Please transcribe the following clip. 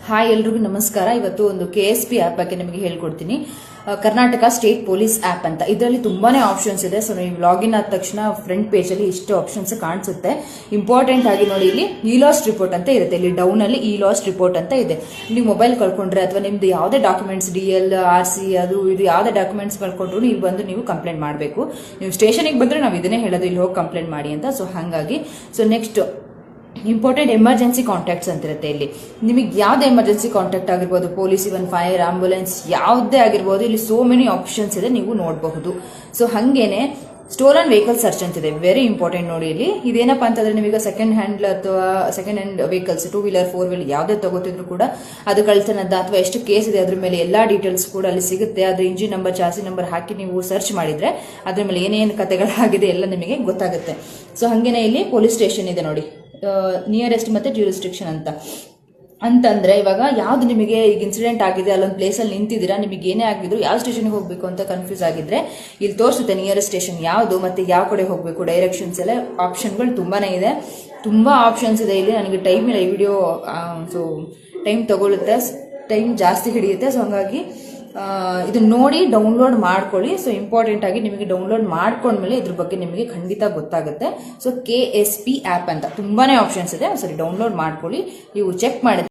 Hi ಎಲ್ರಿಗೂ ನಮಸ್ಕಾರ. ಇವತ್ತು ಒಂದು KSP ಆ್ಯಪ್ ಬಗ್ಗೆ ನಿಮಗೆ ಹೇಳ್ಕೊಡ್ತೀನಿ. ಕರ್ನಾಟಕ ಸ್ಟೇಟ್ ಪೊಲೀಸ್ ಆ್ಯಪ್ ಅಂತ. ಇದರಲ್ಲಿ ತುಂಬಾನೇ ಆಪ್ಷನ್ಸ್ ಇದೆ. ಸೊ ನೀವು ಲಾಗಿನ್ ಆದ ತಕ್ಷಣ ಫ್ರಂಟ್ ಪೇಜಲ್ಲಿ ಇಷ್ಟು ಆಪ್ಷನ್ಸ್ ಕಾಣಿಸುತ್ತೆ. ಇಂಪಾರ್ಟೆಂಟ್ ಆಗಿ ನೋಡಿ, ಇಲ್ಲಿ ಇ ಲಾಸ್ಟ್ ರಿಪೋರ್ಟ್ ಅಂತ ಇರುತ್ತೆ. ಇಲ್ಲಿ ಡೌನ್ ಅಲ್ಲಿ ಇ ಲಾಸ್ಟ್ ರಿಪೋರ್ಟ್ ಅಂತ ಇದೆ. ನೀವು ಮೊಬೈಲ್ ಕಳ್ಕೊಂಡ್ರೆ ಅಥವಾ ನಿಮ್ದು ಯಾವುದೇ ಡಾಕ್ಯುಮೆಂಟ್ಸ್ DL RC ಅದು ಇದು ಯಾವುದೇ ಡಾಕ್ಯುಮೆಂಟ್ಸ್ ಕಳ್ಕೊಂಡ್ರು ಇಲ್ಲಿ ಬಂದು ನೀವು ಕಂಪ್ಲೇಂಟ್ ಮಾಡಬೇಕು. ನೀವು ಸ್ಟೇಷನ್ಗೆ ಬಂದ್ರೆ ನಾವು ಇದನ್ನೇ ಹೇಳೋದು, ಇಲ್ಲಿ ಹೋಗಿ ಕಂಪ್ಲೇಂಟ್ ಮಾಡಿ ಅಂತ. ಸೊ ಹಾಗಾಗಿ ನೆಕ್ಸ್ಟ್ ಇಂಪಾರ್ಟೆಂಟ್ ಎಮರ್ಜೆನ್ಸಿ ಕಾಂಟ್ಯಾಕ್ಟ್ಸ್ ಅಂತಿರುತ್ತೆ. ಇಲ್ಲಿ ನಿಮಗೆ ಯಾವುದೇ ಎಮರ್ಜೆನ್ಸಿ ಕಾಂಟ್ಯಾಕ್ಟ್ ಆಗಿರ್ಬೋದು, ಪೊಲೀಸ್, ಇವನ್ ಫೈರ್, ಆಂಬುಲೆನ್ಸ್, ಯಾವುದೇ ಆಗಿರ್ಬೋದು, ಇಲ್ಲಿ ಸೋ ಮೆನಿ ಆಪ್ಷನ್ಸ್ ಇದೆ, ನೀವು ನೋಡಬಹುದು. ಸೊ ಹಾಗೇನೆ ಸ್ಟೋಲನ್ ವೆಹಿಕಲ್ ಸರ್ಚ್ ಅಂತಿದೆ, ವೆರಿ ಇಂಪಾರ್ಟೆಂಟ್ ನೋಡಿ. ಇಲ್ಲಿ ಇದೇನಪ್ಪ ಅಂತಂದ್ರೆ, ನೀವೀಗ ಸೆಕೆಂಡ್ ಹ್ಯಾಂಡ್ ಅಥವಾ second hand vehicles 2 wheeler 4 wheeler ಯಾವುದೇ ತಗೋತಿದ್ರು ಕೂಡ ಅದು ಕಳ್ತನದ ಅಥವಾ ಎಷ್ಟು ಕೇಸ್ ಇದೆ ಅದ್ರ ಮೇಲೆ ಎಲ್ಲಾ ಡೀಟೇಲ್ಸ್ ಕೂಡ ಅಲ್ಲಿ ಸಿಗುತ್ತೆ. ಅದ್ರ ಇಂಜಿನ್ ನಂಬರ್, ಚಾಸಿ ನಂಬರ್ ಹಾಕಿ ನೀವು ಸರ್ಚ್ ಮಾಡಿದ್ರೆ ಅದ್ರ ಮೇಲೆ ಏನೇನು ಕಥೆಗಳಾಗಿದೆ ಎಲ್ಲ ನಿಮಗೆ ಗೊತ್ತಾಗುತ್ತೆ. ಸೊ ಹಾಗೇನೆ ಇಲ್ಲಿ ಪೊಲೀಸ್ ಸ್ಟೇಷನ್ ಇದೆ ನೋಡಿ, ನಿಯರೆಸ್ಟ್ ಮತ್ತೆ ಜ್ಯೂರಿಸ್ಡಿಕ್ಷನ್ ಅಂತಂದ್ರೆ ಇವಾಗ ಯಾವ್ದು ನಿಮಗೆ ಈಗ ಇನ್ಸಿಡೆಂಟ್ ಆಗಿದೆ, ಅಲ್ಲೊಂದು ಪ್ಲೇಸಲ್ಲಿ ನಿಂತಿದ್ದೀರಾ, ನಿಮಗೆ ಏನೇ ಆಗಿದ್ರು ಯಾವ ಸ್ಟೇಷನ್ಗೆ ಹೋಗಬೇಕು ಅಂತ ಕನ್ಫ್ಯೂಸ್ ಆಗಿದ್ರೆ ಇಲ್ಲಿ ತೋರಿಸುತ್ತೆ ನಿಯರೆಸ್ಟ್ ಸ್ಟೇಷನ್ ಯಾವುದು ಮತ್ತೆ ಯಾವ ಕಡೆ ಹೋಗಬೇಕು, ಡೈರೆಕ್ಷನ್ಸ್ ಎಲ್ಲ ಆಪ್ಷನ್ಗಳು ತುಂಬಾನೇ ಇದೆ. ತುಂಬಾ ಆಪ್ಷನ್ಸ್ ಇದೆ ಇಲ್ಲಿ. ನನಗೆ ಟೈಮ್ ಇಲ್ಲ, ಈ ವಿಡಿಯೋ ಸೊ ಟೈಮ್ ತಗೊಳುತ್ತೆ, ಟೈಮ್ ಜಾಸ್ತಿ ಹಿಡಿಯುತ್ತೆ. ಸೊ ಹಂಗಾಗಿ ಇದು ನೋಡಿ ಡೌನ್ಲೋಡ್ ಮಾಡ್ಕೊಳ್ಳಿ. ಸೊ ಇಂಪಾರ್ಟೆಂಟ್ ಆಗಿ ನಿಮಗೆ ಡೌನ್ಲೋಡ್ ಮಾಡ್ಕೊಂಡ್ಮೇಲೆ ಇದ್ರ ಬಗ್ಗೆ ನಿಮಗೆ ಖಂಡಿತ ಗೊತ್ತಾಗುತ್ತೆ. ಸೊ KSP ಆ್ಯಪ್ ಅಂತ ತುಂಬಾನೇ ಆಪ್ಷನ್ಸ್ ಇದೆ. ಸರಿ, ಡೌನ್ಲೋಡ್ ಮಾಡ್ಕೊಳ್ಳಿ. ನೀವು ಚೆಕ್ ಮಾಡಿದ್ರೆ